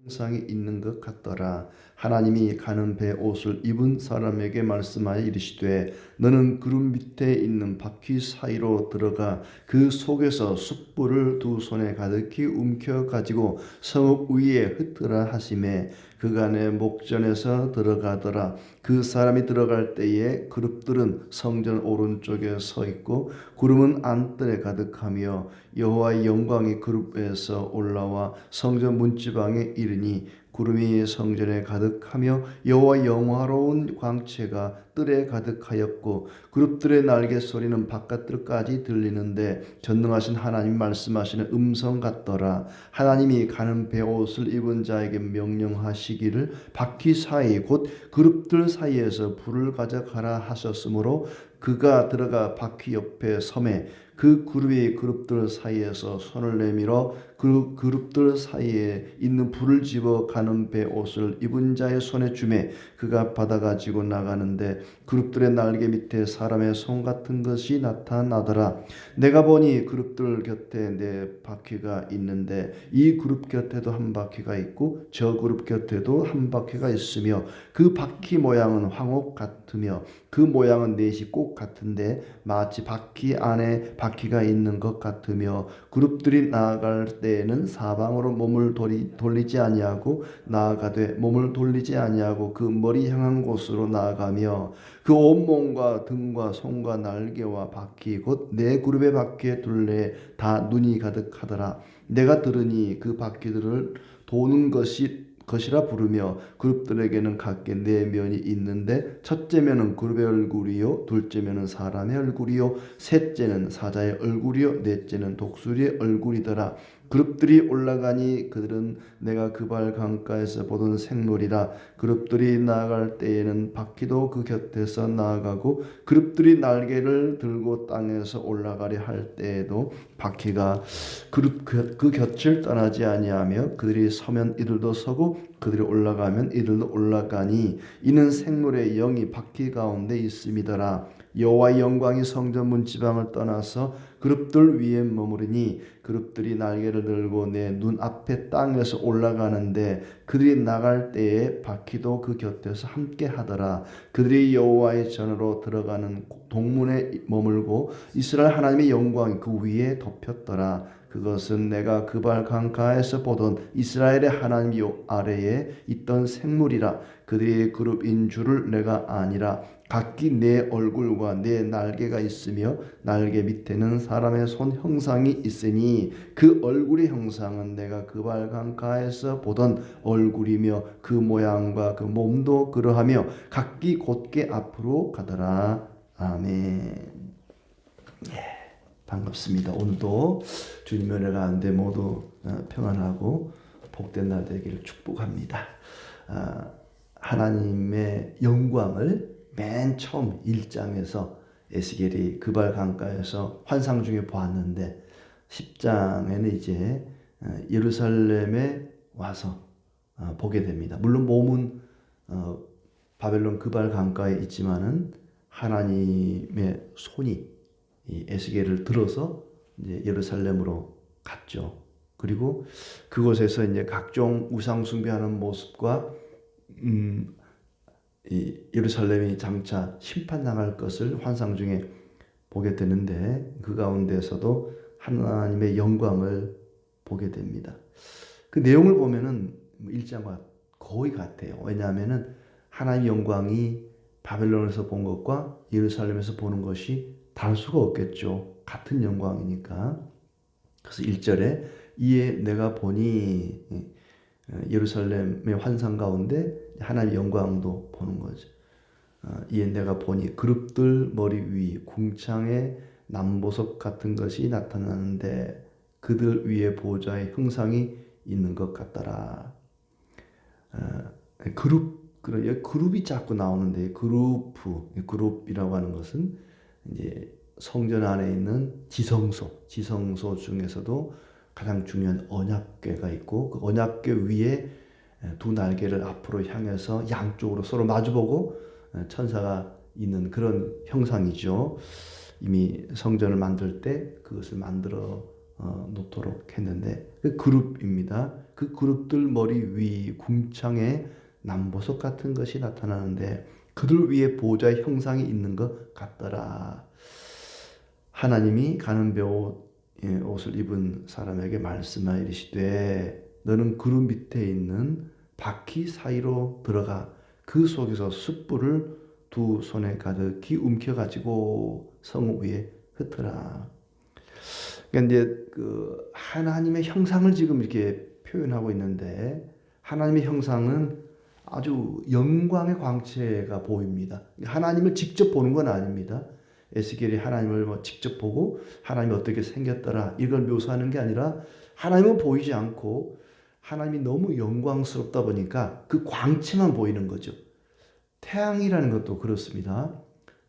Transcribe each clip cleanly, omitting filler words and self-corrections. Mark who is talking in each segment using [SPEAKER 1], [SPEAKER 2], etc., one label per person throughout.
[SPEAKER 1] 형상이 있는 것 같더라. 하나님이 가는 배 옷을 입은 사람에게 말씀하여 이르시되 너는 구름 밑에 있는 바퀴 사이로 들어가 그 속에서 숯불을 두 손에 가득히 움켜 가지고 성읍 위에 흩으라 하시매 그간의 목전에서 들어가더라. 그 사람이 들어갈 때에 그룹들은 성전 오른쪽에 서 있고 구름은 안뜰에 가득하며 여호와의 영광이 그룹에서 올라와 성전 문지방에 이르니 구름이 성전에 가득하며 여호와의 영화로운 광채가 뜰에 가득하였고 그룹들의 날개 소리는 바깥뜰까지 들리는데 전능하신 하나님 말씀하시는 음성 같더라. 하나님이 가는 베옷을 입은 자에게 명령하시기를 바퀴 사이 곧 그룹들 사이에서 불을 가져가라 하셨으므로 그가 들어가 바퀴 옆에 섬에 그 그룹들 사이에서 손을 내밀어 그 그룹들 사이에 있는 불을 집어 가는 배 옷을 입은 자의 손에 주매 그가 받아가지고 나가는데 그룹들의 날개 밑에 사람의 손 같은 것이 나타나더라. 내가 보니 그룹들 곁에 네 바퀴가 있는데 이 그룹 곁에도 한 바퀴가 있고 저 그룹 곁에도 한 바퀴가 있으며 그 바퀴 모양은 황옥 같으며 그 모양은 넷이 꼭 같은데 마치 바퀴 안에 바퀴가 있는 것 같으며 그룹들이 나아갈 때에는 사방으로 몸을 돌리지 아니하고 나아가되 몸을 돌리지 아니하고 그 머리 향한 곳으로 나아가며 그 온몸과 등과 손과 날개와 바퀴 곧 네 그룹의 바퀴의 둘레에 다 눈이 가득하더라. 내가 들으니 그 바퀴들을 도는 것이라 부르며 그룹들에게는 각기 네 면이 있는데 첫째 면은 그룹의 얼굴이요 둘째 면은 사람의 얼굴이요 셋째는 사자의 얼굴이요 넷째는 독수리의 얼굴이더라. 그룹들이 올라가니 그들은 내가 그발 강가에서 보던 생물이라. 그룹들이 나아갈 때에는 바퀴도 그 곁에서 나아가고 그룹들이 날개를 들고 땅에서 올라가려 할 때에도 바퀴가 그 곁을 떠나지 아니하며 그들이 서면 이들도 서고 그들이 올라가면 이들도 올라가니 이는 생물의 영이 바퀴 가운데 있음이더라. 여호와의 영광이 성전 문지방을 떠나서 그룹들 위에 머무르니 그룹들이 날개를 들고 내 눈앞에 땅에서 올라가는데 그들이 나갈 때에 바퀴도 그 곁에서 함께 하더라. 그들이 여호와의 전으로 들어가는 동문에 머물고 이스라엘 하나님의 영광이 그 위에 덮였더라. 그것은 내가 그발 강가에서 보던 이스라엘의 하나님 아래에 있던 생물이라. 그들의 그룹인 줄을 내가 아니라. 각기 네 얼굴과 네 날개가 있으며 날개 밑에는 사람의 손 형상이 있으니 그 얼굴의 형상은 내가 그발 강가에서 보던 얼굴이며 그 모양과 그 몸도 그러하며 각기 곧게 앞으로 가더라. 아멘. 반갑습니다. 오늘도 주님의 은혜 가운데 모두 평안하고 복된 날 되기를 축복합니다. 하나님의 영광을 맨 처음 1장에서 에스겔이 그발 강가에서 환상 중에 보았는데 10장에는 이제 예루살렘에 와서 보게 됩니다. 물론 몸은 바벨론 그발 강가에 있지만은 하나님의 손이 이 에스겔을 들어서 이제 예루살렘으로 갔죠. 그리고 그곳에서 이제 각종 우상 숭배하는 모습과 이 예루살렘이 장차 심판당할 것을 환상 중에 보게 되는데 그 가운데서도 하나님의 영광을 보게 됩니다. 그 내용을 보면은 1장과 거의 같아요. 왜냐하면은 하나님의 영광이 바벨론에서 본 것과 예루살렘에서 보는 것이 다를 수가 없겠죠. 같은 영광이니까. 그래서 1절에 이에 내가 보니 예루살렘의 환상 가운데 하나님의 영광도 보는 거죠. 이에 내가 보니 그룹들 머리 위 궁창에 남보석 같은 것이 나타나는데 그들 위에 보좌의 형상이 있는 것 같더라. 그룹이 자꾸 나오는데 그룹이라고 하는 것은 이제 성전 안에 있는 지성소 중에서도 가장 중요한 언약궤가 있고 그 언약궤 위에 두 날개를 앞으로 향해서 양쪽으로 서로 마주보고 천사가 있는 그런 형상이죠. 이미 성전을 만들 때 그것을 만들어 놓도록 했는데 그 그룹입니다. 그 그룹들 머리 위 궁창에 남보석 같은 것이 나타나는데 그들 위에 보좌의 형상이 있는 것 같더라. 하나님이 가는배 옷을 입은 사람에게 말씀하여 이르시되 너는 구름 밑에 있는 바퀴 사이로 들어가 그 속에서 숯불을 두 손에 가득히 움켜가지고 성 위에 흩어라. 그러니까 이제 그 하나님의 형상을 지금 이렇게 표현하고 있는데 하나님의 형상은 아주 영광의 광채가 보입니다. 하나님을 직접 보는 건 아닙니다. 에스겔이 하나님을 직접 보고 하나님이 어떻게 생겼더라 이걸 묘사하는 게 아니라 하나님은 보이지 않고 하나님이 너무 영광스럽다 보니까 그 광채만 보이는 거죠. 태양이라는 것도 그렇습니다.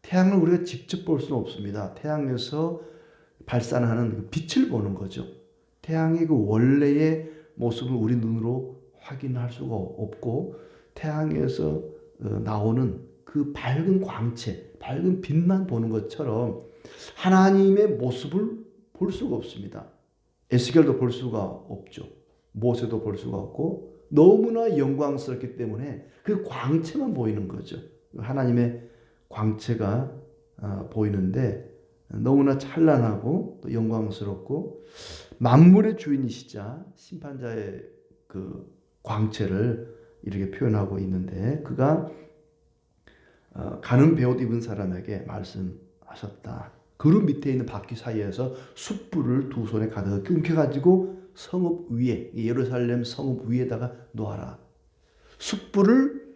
[SPEAKER 1] 태양을 우리가 직접 볼 수는 없습니다. 태양에서 발산하는 그 빛을 보는 거죠. 태양의 그 원래의 모습을 우리 눈으로 확인할 수가 없고 태양에서 나오는 그 밝은 광채, 밝은 빛만 보는 것처럼 하나님의 모습을 볼 수가 없습니다. 에스겔도 볼 수가 없죠. 모세도 볼 수가 없고 너무나 영광스럽기 때문에 그 광채만 보이는 거죠. 하나님의 광채가 보이는데 너무나 찬란하고 또 영광스럽고 만물의 주인이시자 심판자의 그 광채를 이렇게 표현하고 있는데 그가 가는 베옷 입은 사람에게 말씀하셨다. 그룹 밑에 있는 바퀴 사이에서 숯불을 두 손에 가득히 움켜가지고 성읍 위에 예루살렘 성읍 위에다가 놓아라. 숯불을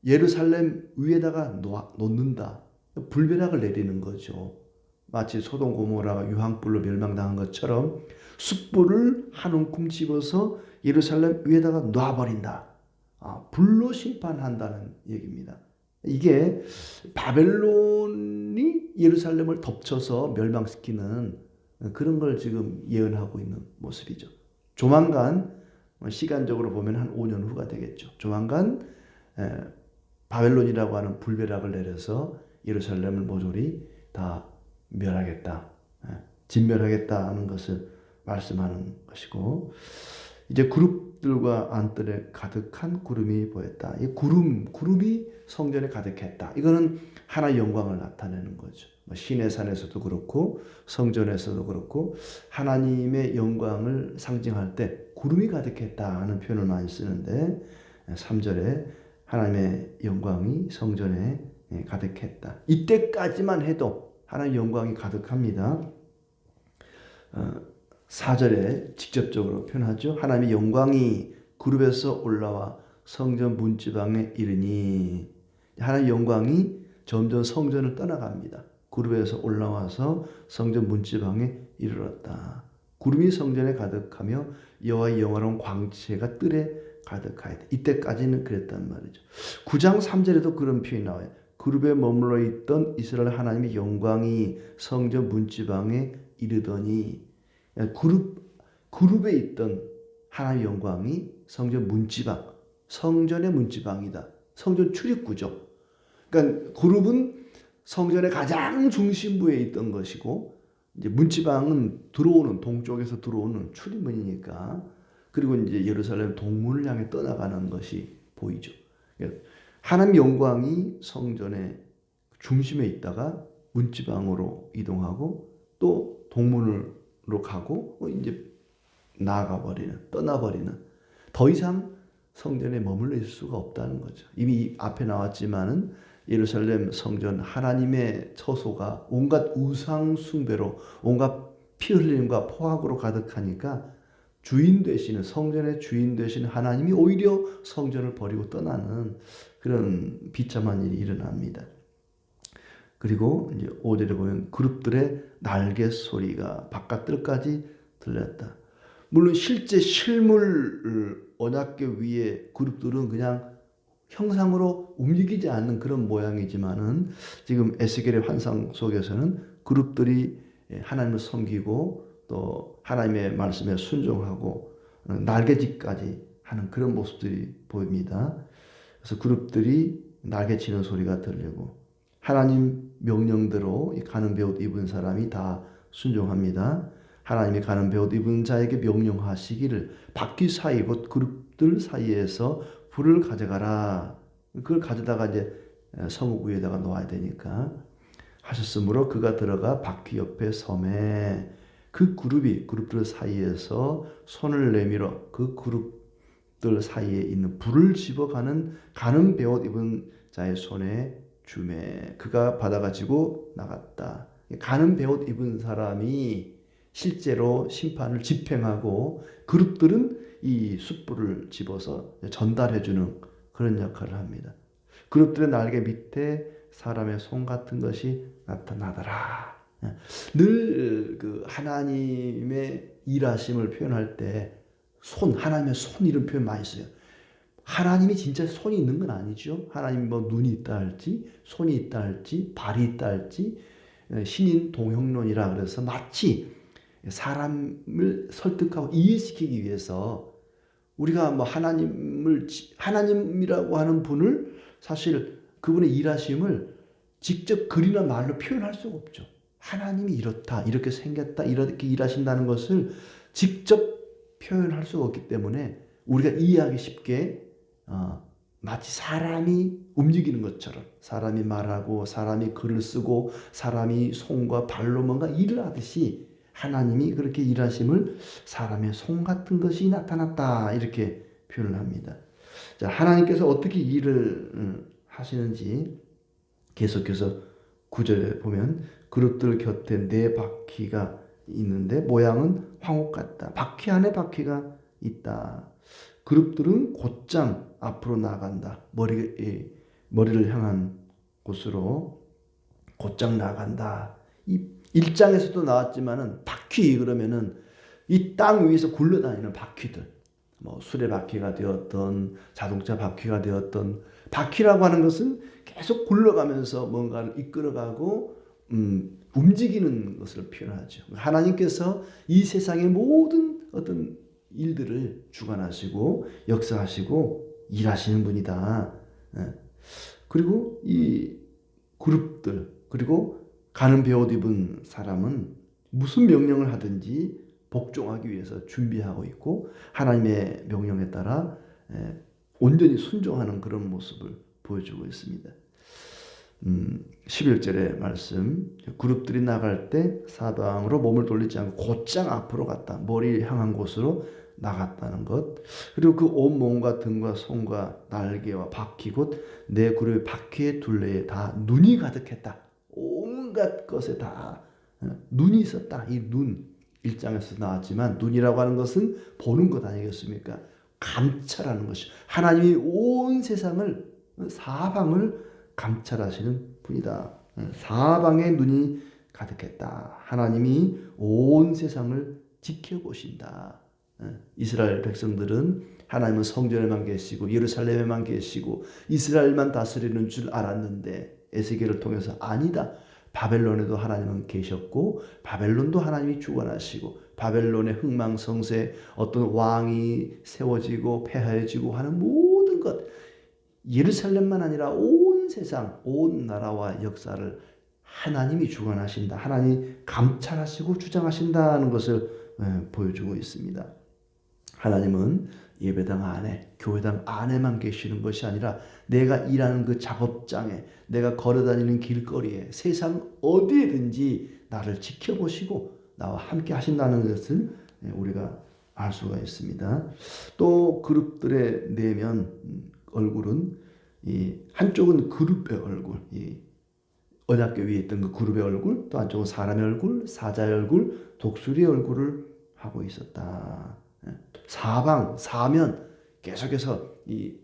[SPEAKER 1] 예루살렘 위에다가 놓는다. 불벼락을 내리는 거죠. 마치 소돔 고모라가 유황불로 멸망당한 것처럼 숯불을 한 움큼 집어서 예루살렘 위에다가 놔버린다. 불로 심판한다는 얘기입니다. 이게 바벨론이 예루살렘을 덮쳐서 멸망시키는 그런 걸 지금 예언하고 있는 모습이죠. 조만간 시간적으로 보면 한 5년 후가 되겠죠. 조만간 바벨론이라고 하는 불벼락을 내려서 예루살렘을 모조리 다 멸하겠다, 진멸하겠다 하는 것을 말씀하는 것이고 이제 그룹들과 안뜰에 가득한 구름이 보였다. 이 구름이 성전에 가득했다. 이거는 하나의 영광을 나타내는 거죠. 시내 산에서도 그렇고 성전에서도 그렇고 하나님의 영광을 상징할 때 구름이 가득했다 하는 표현을 많이 쓰는데 3절에 하나님의 영광이 성전에 가득했다. 이때까지만 해도 하나님의 영광이 가득합니다. 4절에 직접적으로 표현하죠. 하나님의 영광이 그룹에서 올라와 성전 문지방에 이르니 하나님의 영광이 점점 성전을 떠나갑니다. 그룹에서 올라와서 성전 문지방에 이르렀다. 구름이 성전에 가득하며 여호와의 영화로운 광채가 뜰에 가득하였다. 이때까지는 그랬단 말이죠. 9장 3절에도 그런 표현이 나와요. 그룹에 머물러 있던 이스라엘 하나님의 영광이 성전 문지방에 이르더니 그룹에 있던 하나님의 영광이 성전 문지방, 성전의 문지방이다. 성전 출입구죠. 그러니까 그룹은 성전의 가장 중심부에 있던 것이고 이제 문지방은 들어오는 동쪽에서 들어오는 출입문이니까 그리고 이제 예루살렘 동문을 향해 떠나가는 것이 보이죠. 하나님 영광이 성전의 중심에 있다가 문지방으로 이동하고 또 동문으로 가고 이제 나아가 버리는, 떠나버리는, 더 이상 성전에 머물러 있을 수가 없다는 거죠. 이미 앞에 나왔지만은 예루살렘 성전 하나님의 처소가 온갖 우상 숭배로 온갖 피 흘림과 포악으로 가득하니까 주인 되시는 성전의 주인 되신 하나님이 오히려 성전을 버리고 떠나는 그런 비참한 일이 일어납니다. 그리고 이제 5절에 보면 그룹들의 날개 소리가 바깥들까지 들렸다. 물론 실제 실물 언약궤 위에 그룹들은 그냥 형상으로 움직이지 않는 그런 모양이지만은 지금 에스겔의 환상 속에서는 그룹들이 하나님을 섬기고 또 하나님의 말씀에 순종하고 날개짓까지 하는 그런 모습들이 보입니다. 그래서 그룹들이 날개치는 소리가 들리고 하나님 명령대로 가는 베옷 입은 사람이 다 순종합니다. 하나님이 가는 배옷 입은 자에게 명령하시기를 바퀴 사이 곧 그룹들 사이에서 불을 가져가라. 그걸 가져다가 이제 성읍 위에다가 놓아야 되니까 하셨으므로 그가 들어가 바퀴 옆에 섬에 그 그룹들 사이에서 손을 내밀어 그 그룹들 사이에 있는 불을 집어가는 가는 베옷 입은 자의 손에 주매 그가 받아가지고 나갔다. 가는 베옷 입은 사람이 실제로 심판을 집행하고 그룹들은 이 숯불을 집어서 전달해주는 그런 역할을 합니다. 그룹들의 날개 밑에 사람의 손 같은 것이 나타나더라. 늘 그 하나님의 일하심을 표현할 때 하나님의 손 이런 표현 많이 써요. 하나님이 진짜 손이 있는 건 아니죠. 하나님 뭐 눈이 있다 할지, 손이 있다 할지, 발이 있다 할지, 신인 동형론이라 그래서 마치 사람을 설득하고 이해시키기 위해서 우리가 뭐 하나님이라고 하는 분을 사실 그분의 일하심을 직접 글이나 말로 표현할 수가 없죠. 하나님이 이렇다, 이렇게 생겼다, 이렇게 일하신다는 것을 직접 표현할 수가 없기 때문에 우리가 이해하기 쉽게 마치 사람이 움직이는 것처럼 사람이 말하고 사람이 글을 쓰고 사람이 손과 발로 뭔가 일을 하듯이 하나님이 그렇게 일하심을 사람의 손 같은 것이 나타났다 이렇게 표현을 합니다. 자, 하나님께서 어떻게 일을 하시는지 계속해서 9절에 보면 그룹들 곁에 4바퀴가 있는데 모양은 황옥 같다. 바퀴 안에 바퀴가 있다. 그룹들은 곧장 앞으로 나간다. 머리를 향한 곳으로 곧장 나간다. 이 1장에서도 나왔지만은 바퀴 그러면은 이 땅 위에서 굴러다니는 바퀴들, 뭐 수레바퀴가 되었던 자동차 바퀴가 되었던 바퀴라고 하는 것은 계속 굴러가면서 뭔가를 이끌어가고 움직이는 것을 표현하죠. 하나님께서 이 세상의 모든 어떤 일들을 주관하시고 역사하시고 일하시는 분이다. 그리고 이 그룹들 그리고 가는 베옷 입은 사람은 무슨 명령을 하든지 복종하기 위해서 준비하고 있고 하나님의 명령에 따라 온전히 순종하는 그런 모습을 보여주고 있습니다. 11절의 말씀 그룹들이 나갈 때 사방으로 몸을 돌리지 않고 곧장 앞으로 갔다. 머리를 향한 곳으로 나갔다는 것. 그리고 그 온몸과 등과 손과 날개와 바퀴 곧 네 그룹의 바퀴의 둘레에 다 눈이 가득했다. 온갖 것에 다 눈이 있었다. 이 눈 1장에서 나왔지만 눈이라고 하는 것은 보는 것 아니겠습니까? 감찰하는 것이 하나님이 온 세상을 사방을 감찰하시는 분이다. 사방에 눈이 가득했다. 하나님이 온 세상을 지켜보신다. 이스라엘 백성들은 하나님은 성전에만 계시고 예루살렘에만 계시고 이스라엘만 다스리는 줄 알았는데 에스겔을 통해서 아니다. 바벨론에도 하나님은 계셨고 바벨론도 하나님이 주관하시고 바벨론의 흥망성쇠 어떤 왕이 세워지고 폐하여지고 하는 모든 것 예루살렘만 아니라 온 세상 온 나라와 역사를 하나님이 주관하신다. 하나님이 감찰하시고 주장하신다는 것을 보여주고 있습니다. 하나님은 예배당 안에 교회당 안에만 계시는 것이 아니라 내가 일하는 그 작업장에 내가 걸어다니는 길거리에 세상 어디에든지 나를 지켜보시고 나와 함께 하신다는 것을 우리가 알 수가 있습니다. 또 그룹들의 내면 얼굴은 한쪽은 그룹의 얼굴 언약궤 위에 있던 그 그룹의 얼굴 또 한쪽은 사람의 얼굴 사자의 얼굴 독수리의 얼굴을 하고 있었다. 사방, 사면 계속해서 이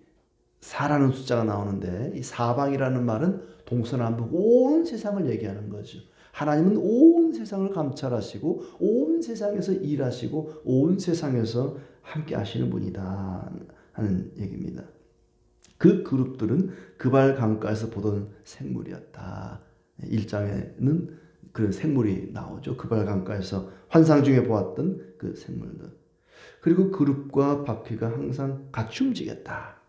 [SPEAKER 1] 사라는 숫자가 나오는데 이 사방이라는 말은 동서남북 온 세상을 얘기하는 거죠. 하나님은 온 세상을 감찰하시고 온 세상에서 일하시고 온 세상에서 함께 하시는 분이다 하는 얘기입니다. 그 그룹들은 그발 강가에서 보던 생물이었다. 1장에는 그런 생물이 나오죠. 그발 강가에서 환상 중에 보았던 그 생물들. 그리고 그룹과 바퀴가 항상 같이 움직였다.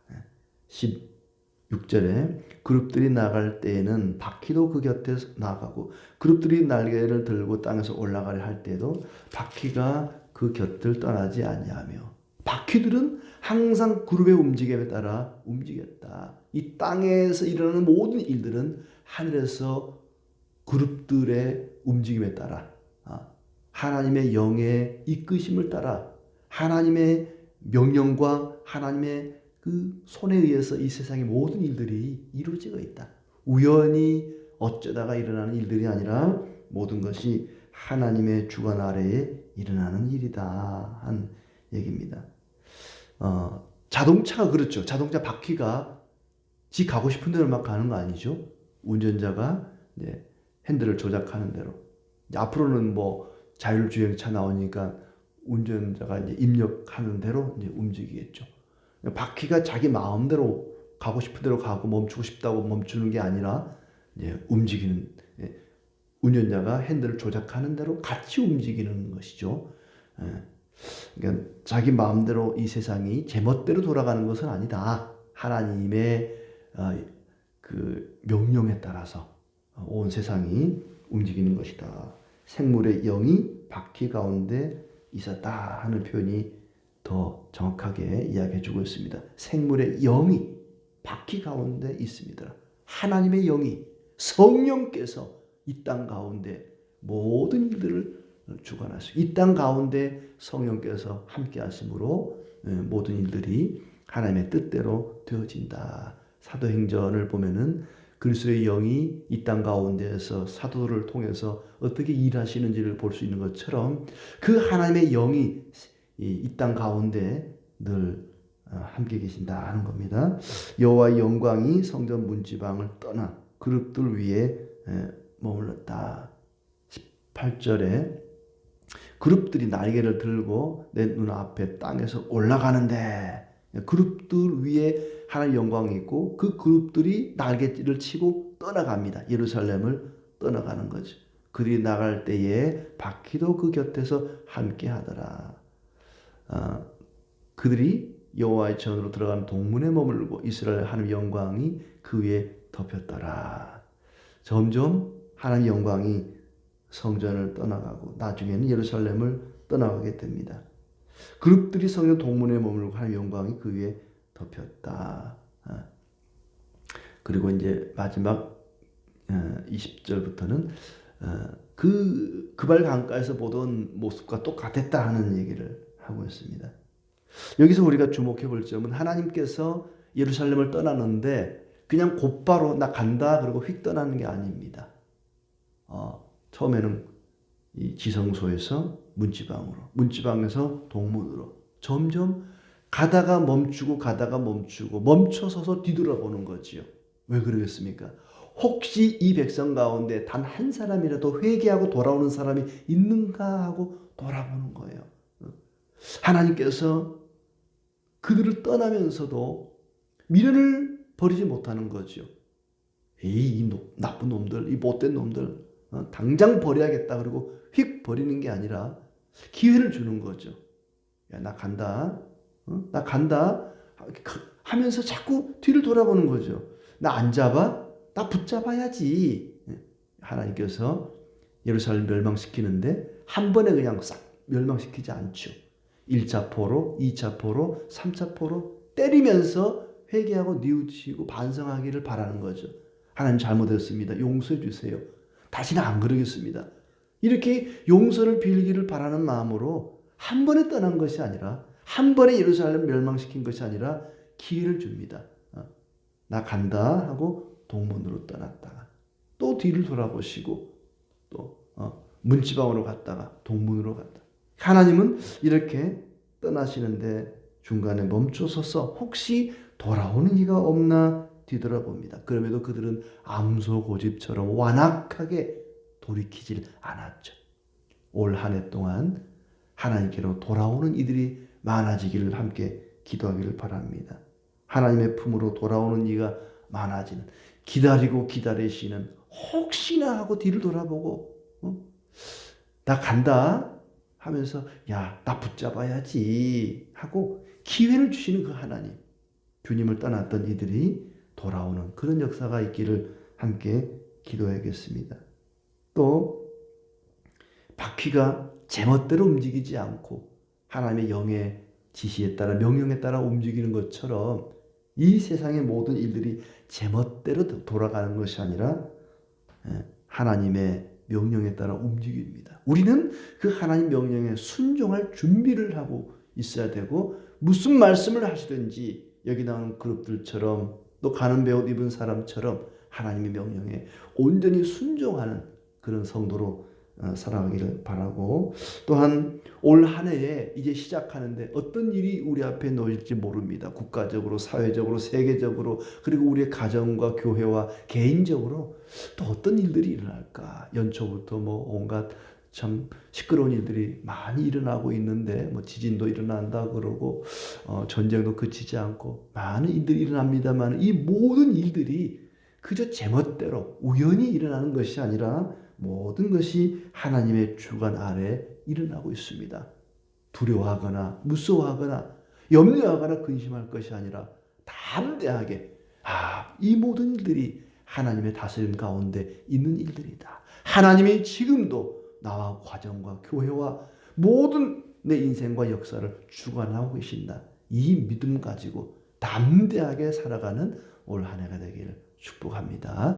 [SPEAKER 1] 6절에 그룹들이 나갈 때에는 바퀴도 그 곁에 나가고 그룹들이 날개를 들고 땅에서 올라가려 할 때도 바퀴가 그 곁을 떠나지 아니하며 바퀴들은 항상 그룹의 움직임에 따라 움직였다. 이 땅에서 일어나는 모든 일들은 하늘에서 그룹들의 움직임에 따라 하나님의 영의 이끄심을 따라 하나님의 명령과 하나님의 그 손에 의해서 이 세상의 모든 일들이 이루어지고 있다. 우연히 어쩌다가 일어나는 일들이 아니라 모든 것이 하나님의 주관 아래에 일어나는 일이다 한 얘기입니다. 자동차가 그렇죠. 자동차 바퀴가 지 가고 싶은 대로 막 가는 거 아니죠. 운전자가 이제 핸들을 조작하는 대로. 앞으로는 뭐 자율주행차 나오니까 운전자가 이제 입력하는 대로 이제 움직이겠죠. 바퀴가 자기 마음대로 가고 싶은 대로 가고 멈추고 싶다고 멈추는 게 아니라 이제 움직이는 운전자가 핸들을 조작하는 대로 같이 움직이는 것이죠. 그러니까 자기 마음대로 이 세상이 제멋대로 돌아가는 것은 아니다. 하나님의 그 명령에 따라서 온 세상이 움직이는 것이다. 생물의 영이 바퀴 가운데 있었다 하는 표현이 더 정확하게 이야기해주고 있습니다. 생물의 영이 바퀴 가운데 있습니다. 하나님의 영이 성령께서 이 땅 가운데 모든 일들을 주관하시고 이 땅 가운데 성령께서 함께 하심으로 모든 일들이 하나님의 뜻대로 되어진다. 사도행전을 보면은 그리스도의 영이 이 땅 가운데에서 사도들을 통해서 어떻게 일하시는지를 볼 수 있는 것처럼 그 하나님의 영이 이 땅 가운데 늘 함께 계신다 하는 겁니다. 여호와의 영광이 성전 문지방을 떠나 그룹들 위에 머물렀다. 18절에 그룹들이 날개를 들고 내 눈앞에 땅에서 올라가는데 그룹들 위에 하나님의 영광이 있고 그 그룹들이 날개를 치고 떠나갑니다. 예루살렘을 떠나가는 거죠. 그들이 나갈 때에 바퀴도 그 곁에서 함께 하더라. 그들이 여호와의 전으로 들어가는 동문에 머물고 이스라엘 하나님의 영광이 그 위에 덮였더라. 점점 하나님의 영광이 성전을 떠나가고 나중에는 예루살렘을 떠나가게 됩니다. 그룹들이 성전 동문에 머물고 하나님의 영광이 그 위에 덮였다. 그리고 이제 마지막 20절부터는 그발 강가에서 보던 모습과 똑같았다 하는 얘기를 하고 있습니다. 여기서 우리가 주목해 볼 점은 하나님께서 예루살렘을 떠나는데 그냥 곧바로 나 간다 그러고 휙 떠나는 게 아닙니다. 처음에는 이 지성소에서 문지방으로, 문지방에서 동문으로 점점 가다가 멈추고 가다가 멈추고 멈춰서서 뒤돌아보는 거지요. 왜 그러겠습니까? 혹시 이 백성 가운데 단 한 사람이라도 회개하고 돌아오는 사람이 있는가 하고 돌아보는 거예요. 하나님께서 그들을 떠나면서도 미련을 버리지 못하는 거죠. 이 나쁜 놈들, 이 못된 놈들 당장 버려야겠다 그러고 휙 버리는 게 아니라 기회를 주는 거죠. 야, 나 간다. 나 간다 하면서 자꾸 뒤를 돌아보는 거죠. 나 안 잡아? 나 붙잡아야지. 하나님께서 예루살렘 멸망시키는데 한 번에 그냥 싹 멸망시키지 않죠. 1차 포로, 2차 포로, 3차 포로 때리면서 회개하고 뉘우치고 반성하기를 바라는 거죠. 하나님 잘못했습니다. 용서해 주세요. 다시는 안 그러겠습니다. 이렇게 용서를 빌기를 바라는 마음으로 한 번에 떠난 것이 아니라 한 번에 예루살렘 멸망시킨 것이 아니라 기회를 줍니다. 나 간다 하고 동문으로 떠났다가 또 뒤를 돌아보시고 또 문지방으로 갔다가 동문으로 갔다. 하나님은 이렇게 떠나시는데 중간에 멈춰서서 혹시 돌아오는 이가 없나 뒤돌아봅니다. 그럼에도 그들은 암소 고집처럼 완악하게 돌이키질 않았죠. 올 한 해 동안 하나님께로 돌아오는 이들이 많아지기를 함께 기도하기를 바랍니다. 하나님의 품으로 돌아오는 이가 많아지는, 기다리고 기다리시는, 혹시나 하고 뒤를 돌아보고 나 간다 하면서 야, 나 붙잡아야지 하고 기회를 주시는 그 하나님. 주님을 떠났던 이들이 돌아오는 그런 역사가 있기를 함께 기도하겠습니다. 또 바퀴가 제멋대로 움직이지 않고 하나님의 영의 지시에 따라 명령에 따라 움직이는 것처럼 이 세상의 모든 일들이 제멋대로 돌아가는 것이 아니라 하나님의 명령에 따라 움직입니다. 우리는 그 하나님 명령에 순종할 준비를 하고 있어야 되고 무슨 말씀을 하시든지 여기 나오는 그룹들처럼 또 가는 배 옷 입은 사람처럼 하나님의 명령에 온전히 순종하는 그런 성도로 살아가기를 바라고, 또한 올 한 해에 이제 시작하는데 어떤 일이 우리 앞에 놓일지 모릅니다. 국가적으로, 사회적으로, 세계적으로, 그리고 우리의 가정과 교회와 개인적으로 또 어떤 일들이 일어날까. 연초부터 온갖 참 시끄러운 일들이 많이 일어나고 있는데 지진도 일어난다 그러고 전쟁도 그치지 않고 많은 일들이 일어납니다만 이 모든 일들이 그저 제멋대로 우연히 일어나는 것이 아니라 모든 것이 하나님의 주관 아래 일어나고 있습니다. 두려워하거나 무서워하거나 염려하거나 근심할 것이 아니라 담대하게 이 모든 일들이 하나님의 다스림 가운데 있는 일들이다. 하나님이 지금도 나와 가정과 교회와 모든 내 인생과 역사를 주관하고 계신다. 이 믿음 가지고 담대하게 살아가는 올 한 해가 되기를 축복합니다.